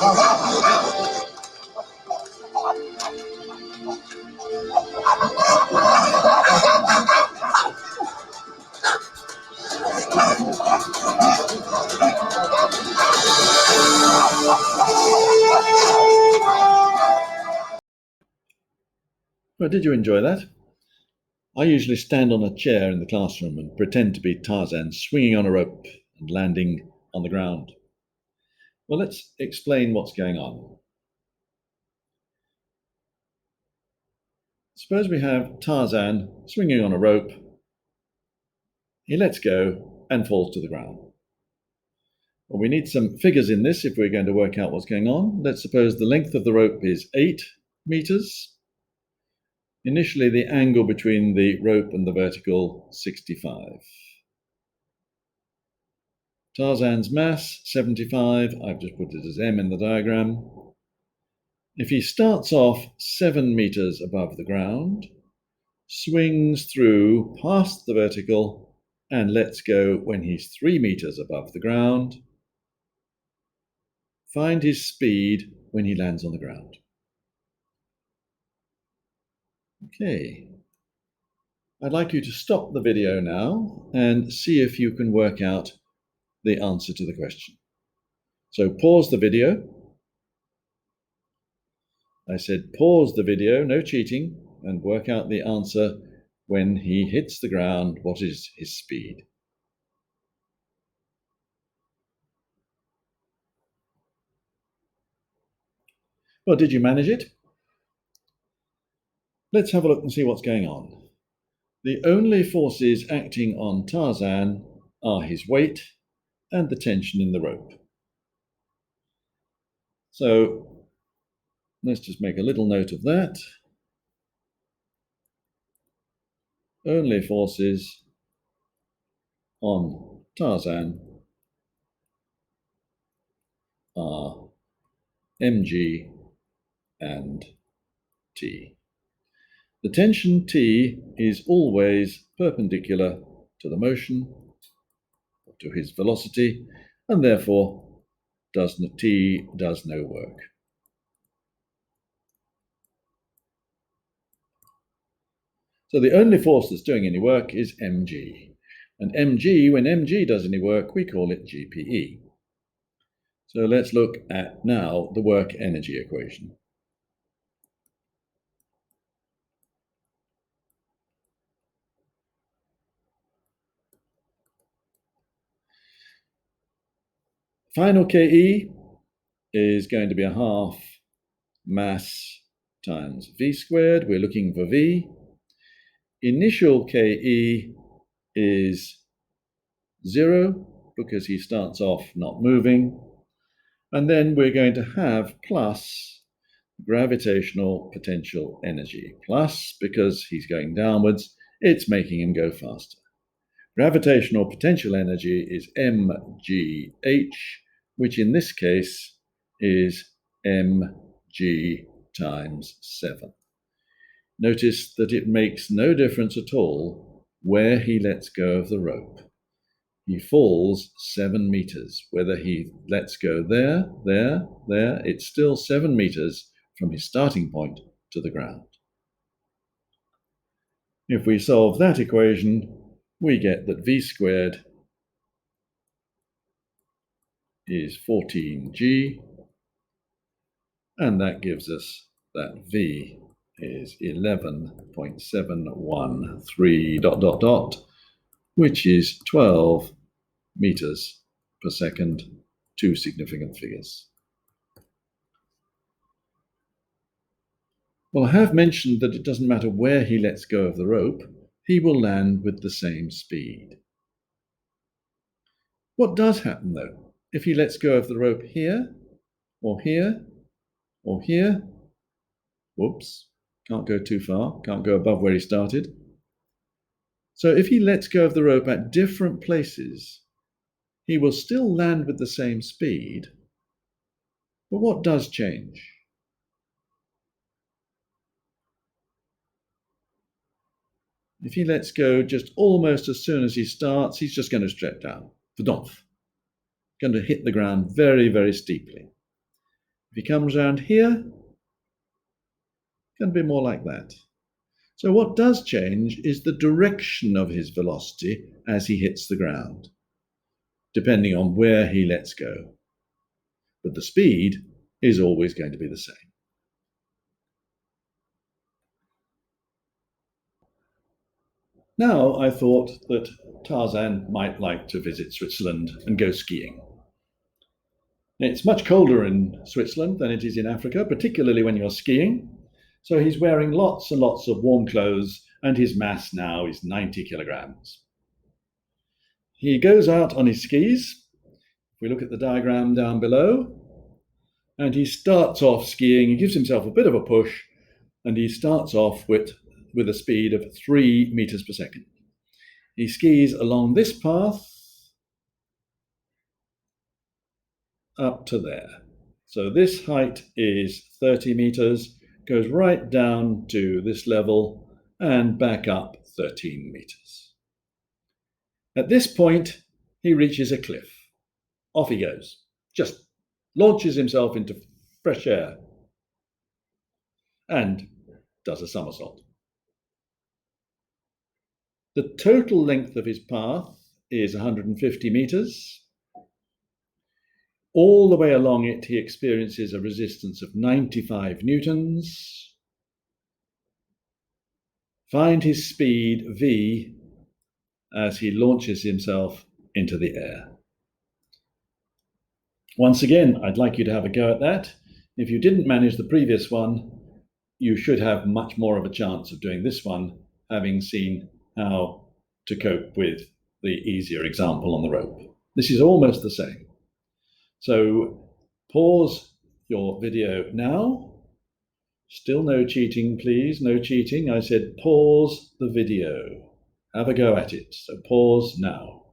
Well, did you enjoy that? I usually stand on a chair in the classroom and pretend to be Tarzan swinging on a rope and landing on the ground. Well, let's explain what's going on. Suppose we have Tarzan swinging on a rope. He lets go and falls to the ground. Well, we need some figures in this if we're going to work out what's going on. Let's suppose the length of the rope is 8 meters. Initially, the angle between the rope and the vertical, 65. Tarzan's mass, 75. I've just put it as m in the diagram. If he starts off 7 meters above the ground, swings through past the vertical, and lets go when he's 3 meters above the ground, find his speed when he lands on the ground. Okay. I'd like you to stop the video now and see if you can work out the answer to the question. So pause the video. I said pause the video, no cheating, and work out the answer when he hits the ground. What is his speed? Well, did you manage it? Let's have a look and see what's going on. The only forces acting on Tarzan are his weight and the tension in the rope. So let's just make a little note of that. Only forces on Tarzan are mg and t. The tension T is always perpendicular to the motion, to his velocity, and therefore T does no work. So the only force that's doing any work is mg. And mg, when mg does any work, we call it GPE. So let's look at now the work energy equation. Final KE is going to be a half mass times V squared. We're looking for V. Initial KE is 0 because he starts off not moving. And then we're going to have plus gravitational potential energy. Plus, because he's going downwards, it's making him go faster. Gravitational potential energy is mgh, which in this case is mg times 7. Notice that it makes no difference at all where he lets go of the rope. He falls 7 meters. Whether he lets go there, it's still 7 meters from his starting point to the ground. If we solve that equation, we get that V squared is 14g, and that gives us that V is 11.713 ... which is 12 meters per second, 2 significant figures. Well, I have mentioned that it doesn't matter where he lets go of the rope, he will land with the same speed. What does happen, though, if he lets go of the rope here, or here, or here? Whoops, can't go too far, can't go above where he started. So if he lets go of the rope at different places, he will still land with the same speed. But what does change? If he lets go just almost as soon as he starts, he's just going to stretch down, verdomf, going to hit the ground very, very steeply. If he comes around here, it's going to be more like that. So what does change is the direction of his velocity as he hits the ground, depending on where he lets go. But the speed is always going to be the same. Now I thought that Tarzan might like to visit Switzerland and go skiing. It's much colder in Switzerland than it is in Africa, particularly when you're skiing. So he's wearing lots and lots of warm clothes, and his mass now is 90 kilograms. He goes out on his skis. If we look at the diagram down below, and he starts off skiing, he gives himself a bit of a push, and he starts off with a speed of 3 meters per second. He skis along this path up to there. So this height is 30 meters, goes right down to this level and back up 13 meters. At this point, he reaches a cliff. Off he goes, just launches himself into fresh air and does a somersault. The total length of his path is 150 meters. All the way along it, he experiences a resistance of 95 newtons. Find his speed, v, as he launches himself into the air. Once again, I'd like you to have a go at that. If you didn't manage the previous one, you should have much more of a chance of doing this one, having seen how to cope with the easier example on the rope. This is almost the same. So pause your video now. Still no cheating, please, no cheating. I said pause the video. Have a go at it. So pause now.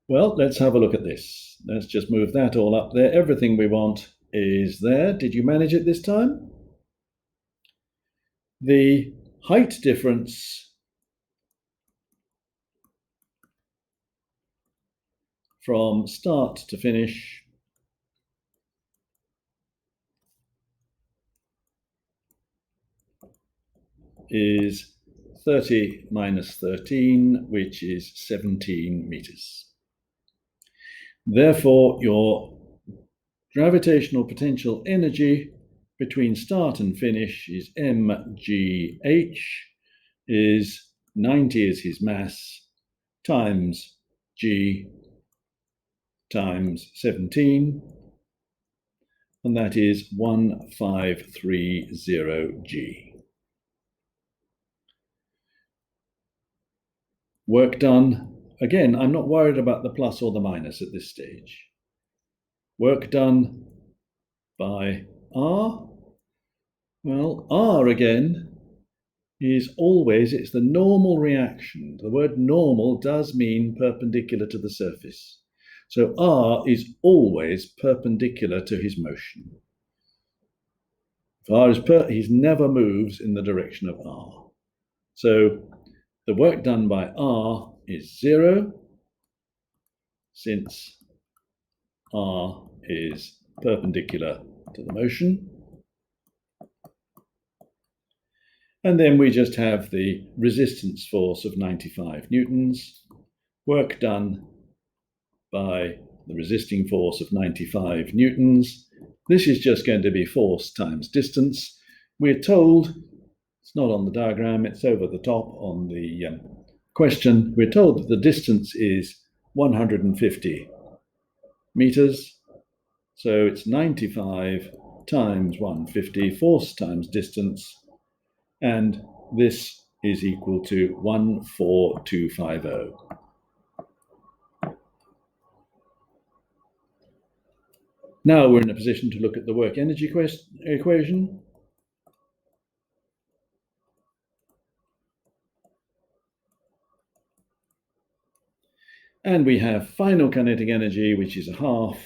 Well, let's have a look at this. Let's just move that all up there. Everything we want is there. Did you manage it this time? The height difference from start to finish is 30 minus 13, which is 17 meters. Therefore, your gravitational potential energy between start and finish is mgh, is 90 is his mass, times g times 17, and that is 1530 g. Work done. Again, I'm not worried about the plus or the minus at this stage. Work done by R. Well, R again is always, it's the normal reaction. The word normal does mean perpendicular to the surface. So R is always perpendicular to his motion. If R is he never moves in the direction of R. So the work done by R is 0, since R is perpendicular to the motion. And then we just have the resistance force of 95 newtons, work done by the resisting force of 95 newtons. This is just going to be force times distance. We're told, it's not on the diagram, it's over the top on the question, we're told that the distance is 150 meters. So it's 95 times 150, force times distance, and this is equal to 14250. Now we're in a position to look at the work energy equation. And we have final kinetic energy, which is a half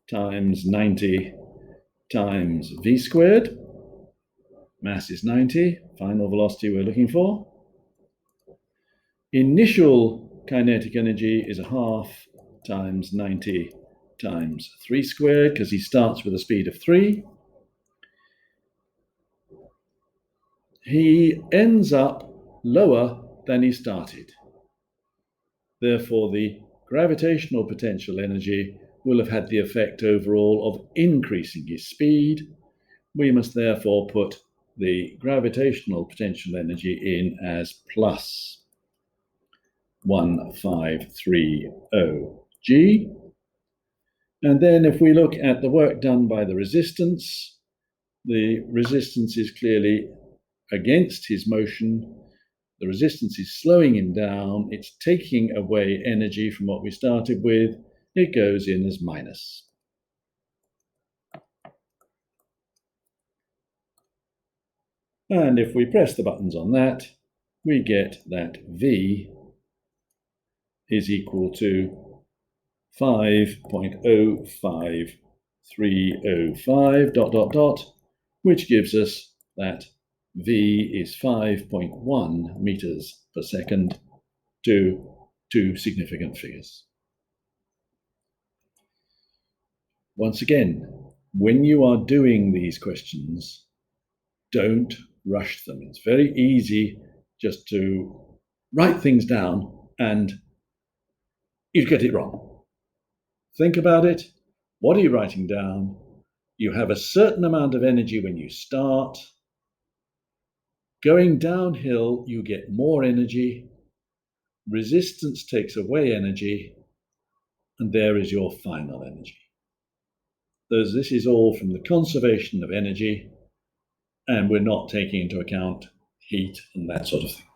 times 90 times v squared. Mass is 90, final velocity we're looking for. Initial kinetic energy is a half times 90 times 3 squared, because he starts with a speed of 3. He ends up lower than he started. Therefore, the gravitational potential energy will have had the effect overall of increasing his speed. We must therefore put the gravitational potential energy in as plus 1530 g. And then if we look at the work done by the resistance is clearly against his motion. The resistance is slowing him down. It's taking away energy from what we started with. It goes in as minus. And if we press the buttons on that, we get that V is equal to 5.05305 ... which gives us that V is 5.1 meters per second, to 2 significant figures. Once again, when you are doing these questions, don't rush them. It's very easy just to write things down and you get it wrong. Think about it. What are you writing down? You have a certain amount of energy when you start. Going downhill, you get more energy. Resistance takes away energy, and there is your final energy. This is all from the conservation of energy, and we're not taking into account heat and that sort of thing.